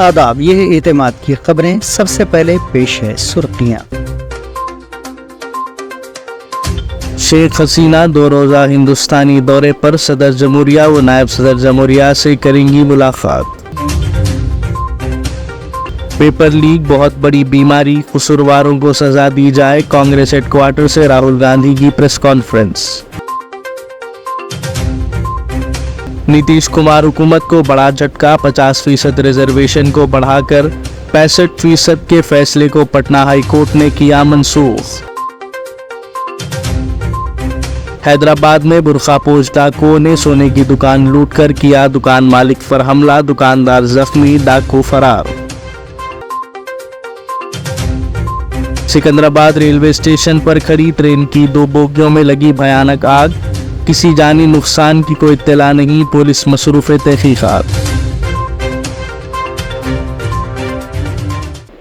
आदाब, ये है एतमाद की खबरें। सबसे पहले पेश है सुर्खियां। शेख हसीना 2 रोज़ा हिंदुस्तानी दौरे पर, सदर जमहूरिया व नायब सदर जमहूरिया से करेंगी मुलाकात। पेपर लीक बहुत बड़ी बीमारी, कसूरवारों को सजा दी जाए, कांग्रेस हेडक्वार्टर से राहुल गांधी की प्रेस कॉन्फ्रेंस। नीतीश कुमार हुकूमत को बड़ा झटका, 50% रिजर्वेशन को बढ़ाकर 65% के फैसले को पटना हाई कोर्ट ने किया मंसूख। हैदराबाद में बुरखापोश डाकुओं ने सोने की दुकान लूटकर किया दुकान मालिक पर हमला, दुकानदार जख्मी, डाकू फरार। सिकंदराबाद रेलवे स्टेशन पर खड़ी ट्रेन की 2 बोगियों में लगी भयानक आग, किसी जानी नुकसान की कोई इत्तला नहीं, पुलिस मसरूफ तहकीकात।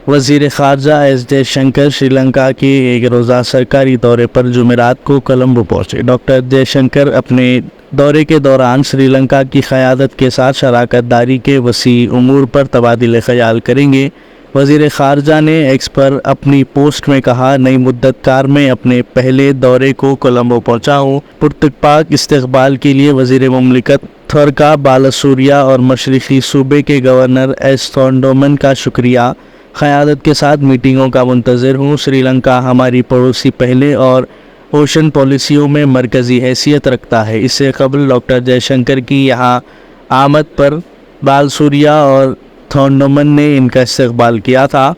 वजीर खारजा एस जयशंकर श्रीलंका के एक रोज़ा सरकारी दौरे पर जुमेरात को कोलंबो पहुंचे। डॉक्टर जयशंकर अपने दौरे के दौरान श्रीलंका की क़यादत के साथ शराकत दारी के वसी उमूर पर तबादिल ख्याल करेंगे। वज़ीर ख़ारजा ने एक्स पर अपनी पोस्ट में कहा, नई मुद्दत कार में अपने पहले दौरे को कोलंबो पहुंचा हूँ। पुरतगाल इस्तकबाल के लिए वज़ीर मुमलिकत थोरका बालासूरिया और मशरिकी सूबे के गवर्नर एस थॉन्डोमन का शुक्रिया। क़यादत के साथ मीटिंगों का मुंतज़िर हूँ। श्रीलंका हमारी पड़ोसी पहले और ओशन पॉलिसियों में मरकज़ी हैसियत रखता है। इससे कबल डॉक्टर जयशंकर की यहाँ आमद पर बालासूरिया और थॉन्डोमन ने इनका इस्तकबाल किया था।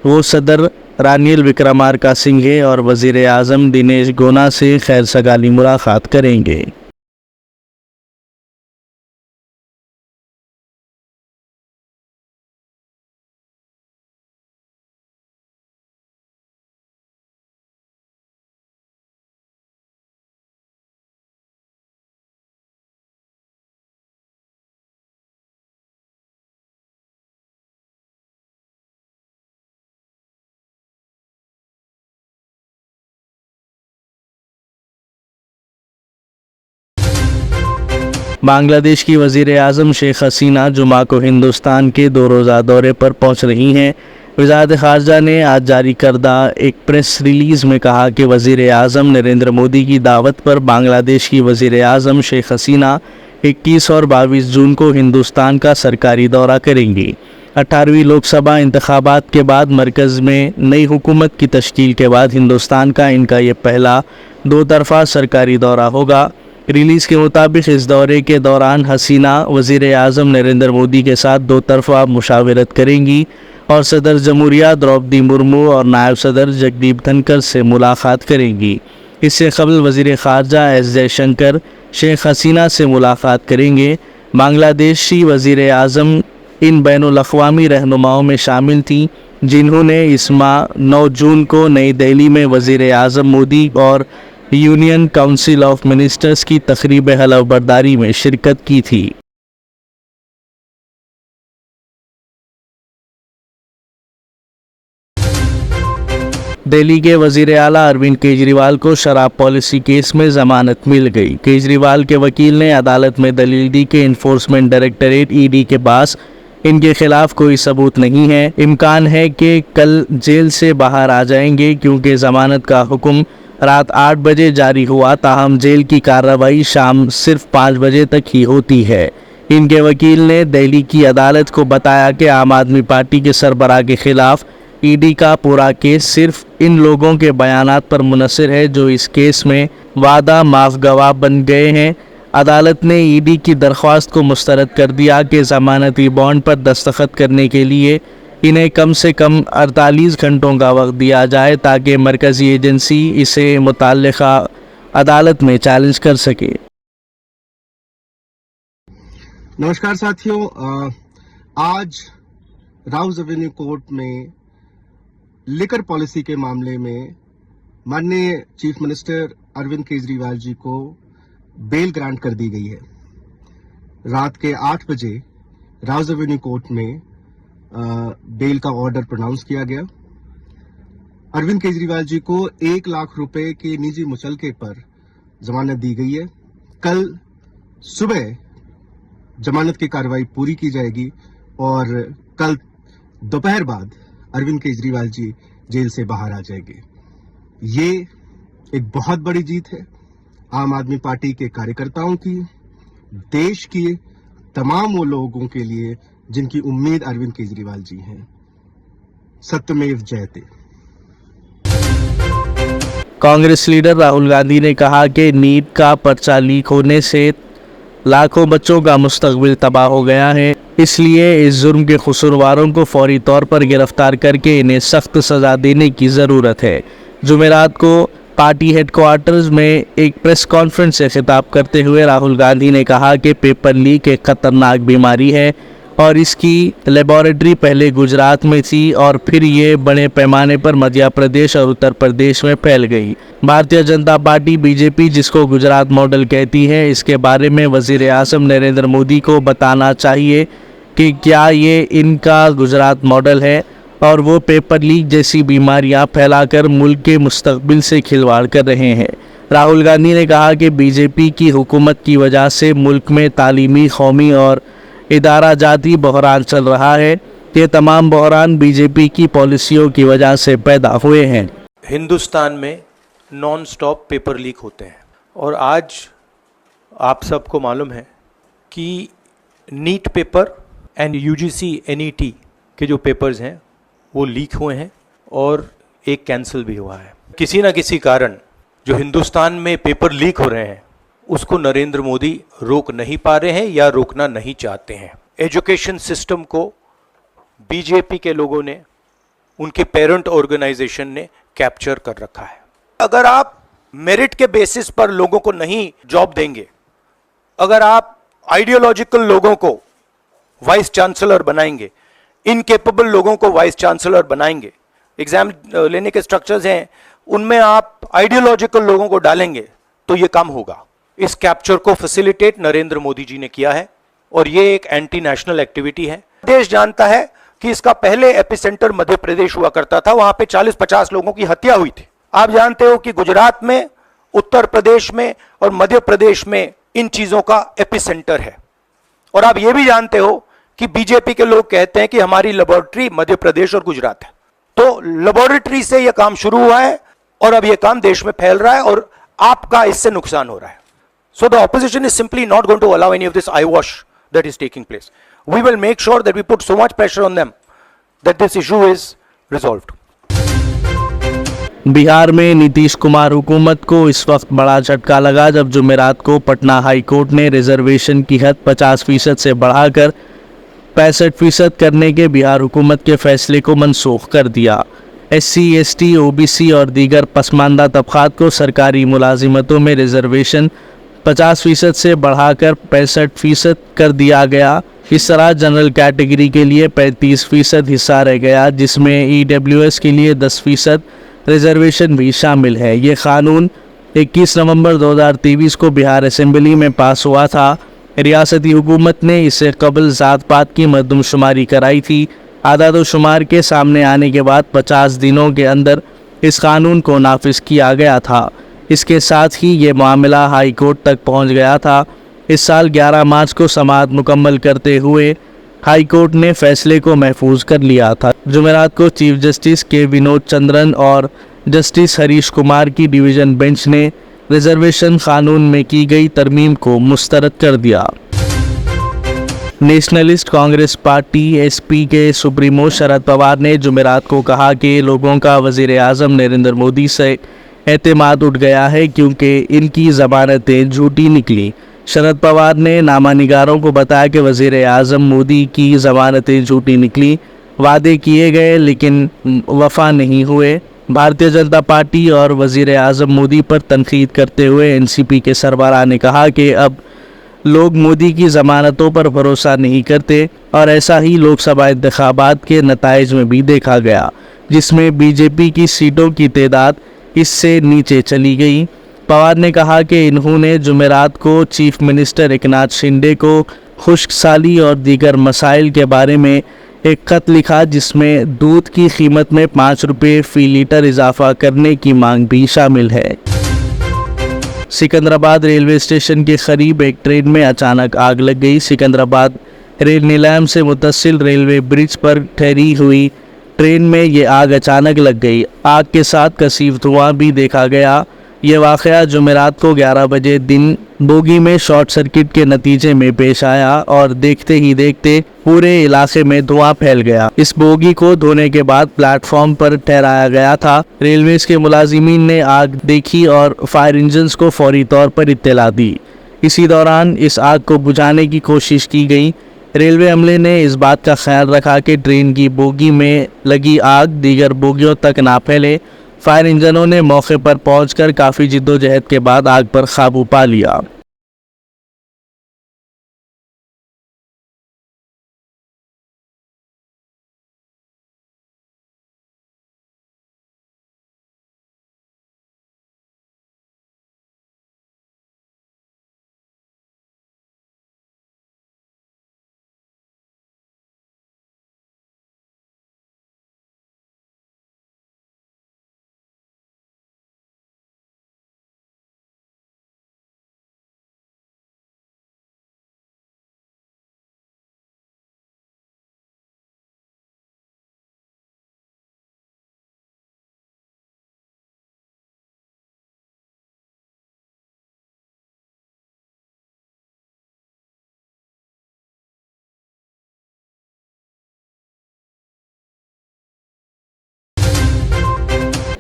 वो सदर रानिल विक्रमार्का सिंघे और वज़ीर आज़म दिनेश गोना से खैर सगाली मुलाकात करेंगे। बांग्लादेश की वज़ीर आज़म शेख हसीना जुमा को हिंदुस्तान के 2 रोज़ा दौरे पर पहुंच रही हैं। वज़ारत ख़ारजा ने आज जारी करदा एक प्रेस रिलीज़ में कहा कि वज़ीर आज़म नरेंद्र मोदी की दावत पर बांग्लादेश की वज़ीर आज़म शेख हसीना 21 और 22 जून को हिंदुस्तान का सरकारी दौरा करेंगी। 18वीं लोकसभा इंतखाबात के बाद मरकज़ में नई हुकूमत की तश्कील के बाद हिंदुस्तान का इनका ये पहला 2 तरफ़ा सरकारी दौरा होगा। रिलीज़ के मुताबिक इस दौरे के दौरान हसीना वज़ीर आज़म नरेंद्र मोदी के साथ 2 तरफ़ा मुशावरत करेंगी और सदर जमहूरिया द्रौपदी मुर्मू और नायब सदर जगदीप धनकर से मुलाकात करेंगी। इससे कबल वज़ीर ख़ारजा एस जयशंकर शेख हसीना से मुलाकात करेंगे। बांग्लादेशी वज़ीर आज़म इन बैनुल-अक़वामी रहनुमाओं में शामिल थी जिन्होंने इस माह 9 जून को नई दिल्ली में वज़ीर आज़म मोदी और यूनियन काउंसिल ऑफ मिनिस्टर्स की तक़रीब हलफ़बरदारी में शिरकत की थी। दिल्ली के वज़ीर आला अरविंद केजरीवाल को शराब पॉलिसी केस में ज़मानत मिल गई। केजरीवाल के वकील ने अदालत में दलील दी कि इन्फोर्समेंट डायरेक्टरेट ईडी के पास इनके खिलाफ कोई सबूत नहीं है। इम्कान है कि कल जेल से बाहर आ जाएंगे क्योंकि ज़मानत का हुक्म रात 8 बजे जारी हुआ, ताहम जेल की कार्रवाई शाम सिर्फ 5 बजे तक ही होती है। इनके वकील ने दिल्ली की अदालत को बताया कि आम आदमी पार्टी के सरबराह के खिलाफ ईडी का पूरा केस सिर्फ इन लोगों के बयानात पर मुनसर है जो इस केस में वादा माफ गवाह बन गए हैं। अदालत ने ईडी की दरख्वास्त को मुस्तरद कर दिया कि ज़मानती बॉन्ड पर दस्तखत करने के लिए इन्हें कम से कम 48 घंटों का वक्त दिया जाए ताकि मरकज़ी एजेंसी इसे मुताल्लिक़ा अदालत में चैलेंज कर सके। नमस्कार साथियों, आज राउज़ एवेन्यू कोर्ट में लिकर पॉलिसी के मामले में माननीय चीफ मिनिस्टर अरविंद केजरीवाल जी को बेल ग्रांट कर दी गई है। रात के 8 बजे राउज़ एवेन्यू कोर्ट में बेल का ऑर्डर प्रोनाउंस किया गया। अरविंद केजरीवाल जी को 1 लाख रुपए के निजी मुचलके पर जमानत दी गई है। कल सुबह जमानत की कार्रवाई पूरी की जाएगी और कल दोपहर बाद अरविंद केजरीवाल जी जेल से बाहर आ जाएंगे। ये एक बहुत बड़ी जीत है आम आदमी पार्टी के कार्यकर्ताओं की, देश की तमाम वो लोगों के लिए जिनकी उम्मीद अरविंद केजरीवाल जी हैं। सत्यमेव जयते। कांग्रेस लीडर राहुल गांधी ने कहा कि नीट का पर्चा लीक होने से लाखों बच्चों का मुस्तकबिल तबाह हो गया है, इसलिए इस जुर्म के कसूरवारों को फौरी तौर पर गिरफ्तार करके इन्हें सख्त सजा देने की ज़रूरत है। जुमेरात को पार्टी हेडक्वार्टर्स में एक प्रेस कॉन्फ्रेंस से खिताब करते हुए राहुल गांधी ने कहा कि पेपर लीक एक खतरनाक बीमारी है और इसकी लेबोरेटरी पहले गुजरात में थी और फिर ये बड़े पैमाने पर मध्य प्रदेश और उत्तर प्रदेश में फैल गई। भारतीय जनता पार्टी बीजेपी, जिसको गुजरात मॉडल कहती है, इसके बारे में वज़ीर आज़म नरेंद्र मोदी को बताना चाहिए कि क्या ये इनका गुजरात मॉडल है और वो पेपर लीक जैसी बीमारियां फैलाकर मुल्क के मुस्तकबिल से खिलवाड़ कर रहे हैं। राहुल गांधी ने कहा कि बीजेपी की हुकूमत की वजह से मुल्क में तालीमी, कौमी और इदारा जाती बहरान चल रहा है। ये तमाम बहरान बीजेपी की पॉलिसियों की वजह से पैदा हुए हैं। हिंदुस्तान में नॉन स्टॉप पेपर लीक होते हैं और आज आप सबको मालूम है कि NEET paper and UGC NET के जो पेपर्स हैं वो लीक हुए हैं और एक कैंसिल भी हुआ है। किसी ना किसी कारण जो हिंदुस्तान में पेपर लीक हो रहे हैं उसको नरेंद्र मोदी रोक नहीं पा रहे हैं या रोकना नहीं चाहते हैं। एजुकेशन सिस्टम को बीजेपी के लोगों ने, उनके पेरेंट ऑर्गेनाइजेशन ने कैप्चर कर रखा है। अगर आप मेरिट के बेसिस पर लोगों को नहीं जॉब देंगे, अगर आप आइडियोलॉजिकल लोगों को वाइस चांसलर बनाएंगे, इनकेपेबल लोगों को वाइस चांसलर बनाएंगे, एग्जाम लेने के स्ट्रक्चर्स हैं उनमें आप आइडियोलॉजिकल लोगों को डालेंगे तो ये काम होगा। इस कैप्चर को फैसिलिटेट नरेंद्र मोदी जी ने किया है और ये एक एंटी नेशनल एक्टिविटी है। देश जानता है कि इसका पहले एपिसेंटर मध्य प्रदेश हुआ करता था, वहां पे 40-50 लोगों की हत्या हुई थी। आप जानते हो कि गुजरात में, उत्तर प्रदेश में और मध्य प्रदेश में इन चीजों का एपिसेंटर है। और आप ये भी जानते हो कि बीजेपी के लोग कहते हैं कि हमारी लेबोरेटरी मध्य प्रदेश और गुजरात है। तो लेबोरेटरी से यह काम शुरू हुआ है और अब यह काम देश में फैल रहा है और आपका इससे नुकसान हो रहा है। So the opposition is simply not going to allow any of this eyewash that is taking place. We will make sure that we put so much pressure on them that this issue is resolved. Bihar में नीतीश कुमार हुकूमत को इस वक्त बड़ा झटका लगा जब जुमेरात को पटना हाई कोर्ट ने रिजर्वेशन की हद 50% से बढ़ाकर 65% करने के बिहार हुकूमत के फैसले को मनसूख कर दिया। SC, ST, OBC और दीगर पसमानदा तबकात को सरकारी मुलाजिमतों में रिजर्वेशन 50% से बढ़ाकर 65% कर दिया गया। इस तरह जनरल कैटेगरी के लिए 35% हिस्सा रह गया, जिसमें EWS के लिए 10% रिजर्वेशन भी शामिल है। ये कानून 21 नवंबर 2023 को बिहार असेंबली में पास हुआ था। रियासती हुकूमत ने इससे कबल ज़ात पात की मरदमशुमारी कराई थी। आदादोशुमार के सामने आने के बाद 50 दिनों के अंदर इस कानून को नाफिज किया गया था। इसके साथ ही ये मामला हाई कोर्ट तक पहुंच गया था। इस साल 11 मार्च को समाअत मुकम्मल करते हुए हाई कोर्ट ने फैसले को महफूज कर लिया था। जुमेरात को चीफ जस्टिस के विनोद चंद्रन और जस्टिस हरीश कुमार की डिवीज़न बेंच ने रिजर्वेशन कानून में की गई तरमीम को मुस्तरद कर दिया। नेशनलिस्ट कांग्रेस पार्टी SP के सुप्रीमो शरद पवार ने जुमेरात को कहा कि लोगों का वज़ीर आज़म नरेंद्र मोदी से एतमाद उठ गया है क्योंकि इनकी ज़मानतें झूठी निकली। शरद पवार ने नामानिगारों को बताया कि वज़ीर आज़म मोदी की ज़मानतें झूठी निकली, वादे किए गए लेकिन वफा नहीं हुए। भारतीय जनता पार्टी और वज़ीर आज़म मोदी पर तनकीद करते हुए NCP के सरबराह ने कहा कि अब लोग मोदी की ज़मानतों पर भरोसा नहीं करते और ऐसा ही लोकसभा इंतखाबात के नताइज में भी देखा गया, जिसमें बीजेपी की सीटों की तादाद इससे नीचे चली गई। पवार ने कहा कि इन्होंने जुमेरात को चीफ मिनिस्टर एकनाथ शिंदे को खुश्क साली और दीगर मसाइल के बारे में एक खत लिखा, जिसमें दूध की कीमत में 5 रुपये फ़ी लीटर इजाफा करने की मांग भी शामिल है। सिकंदराबाद रेलवे स्टेशन के करीब एक ट्रेन में अचानक आग लग गई। सिकंदराबाद रेल नीलाम से मुत्तसिल रेलवे ब्रिज पर ठहरी हुई ट्रेन में ये आग अचानक लग गई। आग के साथ कसीफ धुआं भी देखा गया। ये वाक़या जुमेरात को 11 बजे दिन बोगी में शॉर्ट सर्किट के नतीजे में पेश आया और देखते ही देखते पूरे इलाके में धुआं फैल गया। इस बोगी को धोने के बाद प्लेटफॉर्म पर ठहराया गया था। रेलवेज के मुलाजिमीन ने आग देखी और फायर इंजन्स को फौरी तौर पर इत्तला दी। इसी दौरान इस आग को बुझाने की कोशिश की गई। रेलवे अमले ने इस बात का ख्याल रखा कि ट्रेन की बोगी में लगी आग दीगर बोगियों तक ना फैले। फायर इंजनों ने मौके पर पहुंचकर काफ़ी जिद्दोजहद के बाद आग पर काबू पा लिया।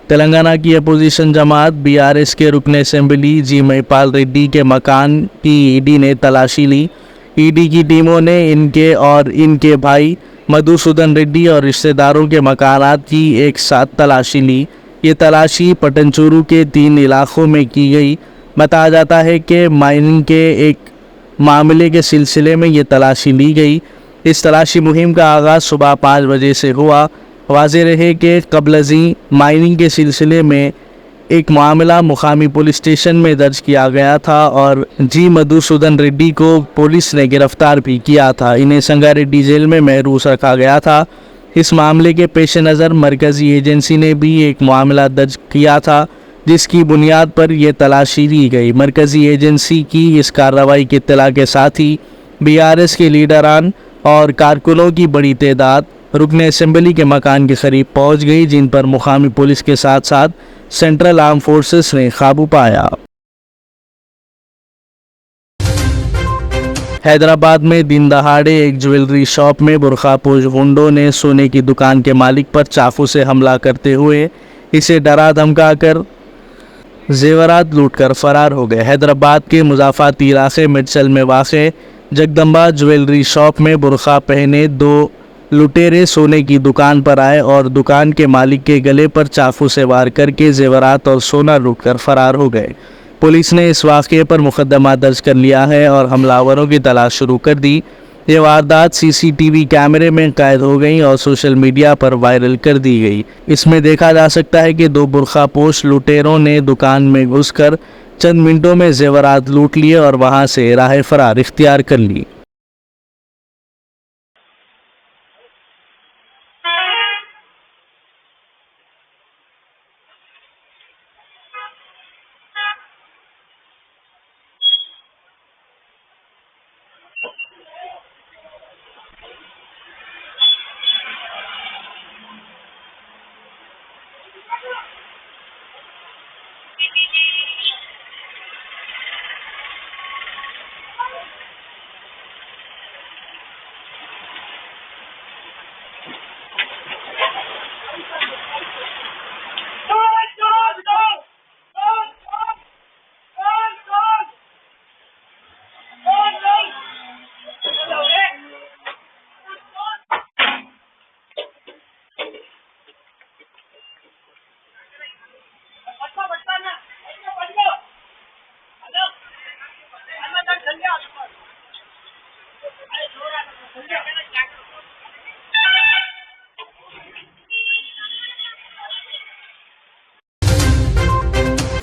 तेलंगाना की अपोजिशन जमात बीआरएस के रुकन असेंबली जी महिपाल रेड्डी के मकान की ईडी ने तलाशी ली। ईडी की टीमों ने इनके और इनके भाई मधुसूदन रेड्डी और रिश्तेदारों के मकानात की एक साथ तलाशी ली। ये तलाशी पटनचेरू के 3 इलाकों में की गई। बताया जाता है कि माइनिंग के एक मामले के सिलसिले में ये तलाशी ली गई। इस तलाशी मुहिम का आगाज़ सुबह 5 बजे से हुआ। वाज़ेह रहे कि कबलजी माइनिंग के सिलसिले में एक मामला मुकामी पुलिस स्टेशन में दर्ज किया गया था और जी मधुसूदन रेड्डी को पुलिस ने गिरफ्तार भी किया था। इन्हें संगारेड्डी जेल में महरूस रखा गया था। इस मामले के पेश नज़र मरकज़ी एजेंसी ने भी एक मामला दर्ज किया था जिसकी बुनियाद पर यह तलाशी ली गई। मरकज़ी एजेंसी की इस कार्रवाई की इत्तला के साथ ही बीआरएस के लीडरान और कारकुनों की बड़ी तादाद रुकन असेंबली के मकान के करीब पहुंच गई, जिन पर मुकामी पुलिस के साथ साथ सेंट्रल आर्म फोर्सेस ने काबू पाया। हैदराबाद में दिन दहाड़े एक ज्वेलरी शॉप में बुरखापोश गुंडों ने सोने की दुकान के मालिक पर चाकू से हमला करते हुए इसे डरा धमकाकर जेवरात लूटकर फरार हो गए। हैदराबाद के मुजाफाती इलाके मिर्चल में वाक़े जगदम्बा ज्वेलरी शॉप में बुरखा पहने 2 लुटेरे सोने की दुकान पर आए और दुकान के मालिक के गले पर चाकू से वार करके जेवरात और सोना लूटकर फरार हो गए। पुलिस ने इस वाक़े पर मुकदमा दर्ज कर लिया है और हमलावरों की तलाश शुरू कर दी। ये वारदात सीसीटीवी कैमरे में कैद हो गई और सोशल मीडिया पर वायरल कर दी गई। इसमें देखा जा सकता है कि 2 बुरखापोश लुटेरों ने दुकान में घुसकर चंद मिनटों में जेवरात लूट लिए और वहां से राह फरार इख्तियार कर ली।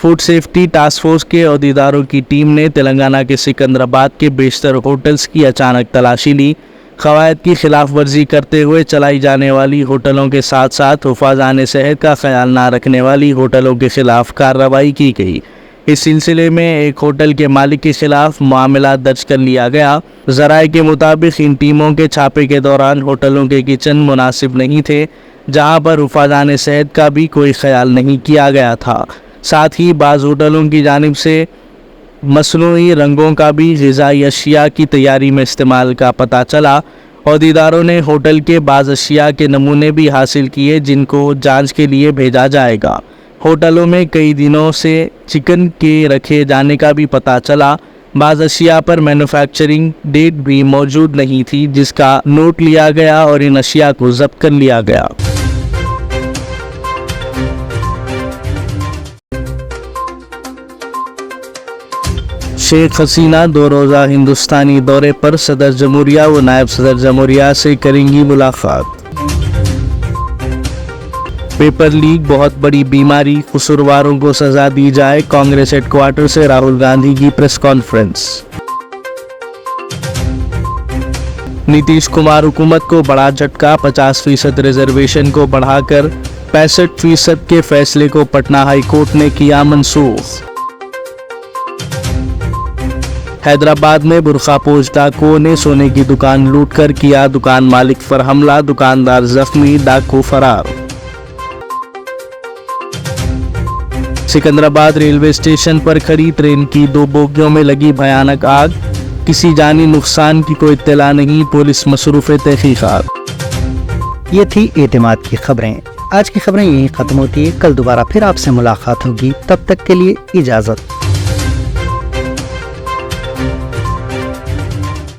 फूड सेफ्टी टास्क फोर्स के अहदेदारों की टीम ने तेलंगाना के सिकंदराबाद के बेशतर होटल्स की अचानक तलाशी ली। कवायद की खिलाफ वर्जी करते हुए चलाई जाने वाली होटलों के साथ साथ हिफाज़ान सेहत का ख्याल न रखने वाली होटलों के खिलाफ कार्रवाई की गई। इस सिलसिले में एक होटल के मालिक के खिलाफ मामला दर्ज कर लिया गया। ज़राए के मुताबिक इन टीमों के छापे के दौरान होटलों के किचन मुनासिब नहीं थे, जहां पर हिफाज़ान सेहत का भी कोई ख्याल नहीं किया गया था। साथ ही बाज़ होटलों की जानिब से मसनूई रंगों का भी ग़िज़ाई अशिया की तैयारी में इस्तेमाल का पता चला। औहदेदारों ने होटल के बाज़ अशिया के नमूने भी हासिल किए, जिनको जांच के लिए भेजा जाएगा। होटलों में कई दिनों से चिकन के रखे जाने का भी पता चला। बाज़ अशिया पर मैन्युफैक्चरिंग डेट भी मौजूद नहीं थी, जिसका नोट लिया गया और इन अशिया को जब्त कर लिया गया। शेख हसीना 2 रोज़ा हिंदुस्तानी दौरे पर सदर जमहूरिया व नायब सदर जमहूरिया से करेंगी मुलाकात। पेपर लीक बहुत बड़ी बीमारी, कसूरवारों को सजा दी जाए, कांग्रेस हेडक्वार्टर से राहुल गांधी की प्रेस कॉन्फ्रेंस। नीतीश कुमार हुकूमत को बड़ा झटका, 50% रिजर्वेशन को बढ़ाकर 65% के फैसले को पटना हाई कोर्ट ने किया मनसूख। हैदराबाद में बुरखापोश डाकुओं ने सोने की दुकान लूटकर किया दुकान मालिक पर हमला, दुकानदार जख्मी, डाकू फरार। सिकंदराबाद रेलवे स्टेशन पर खड़ी ट्रेन की 2 बोगियों में लगी भयानक आग, किसी जानी नुकसान की कोई इत्तला नहीं, पुलिस मसरूफ तहकीकात। ये थी एतमाद की खबरें। आज की खबरें यहीं खत्म होती है। कल दोबारा फिर आपसे मुलाकात होगी, तब तक के लिए इजाजत।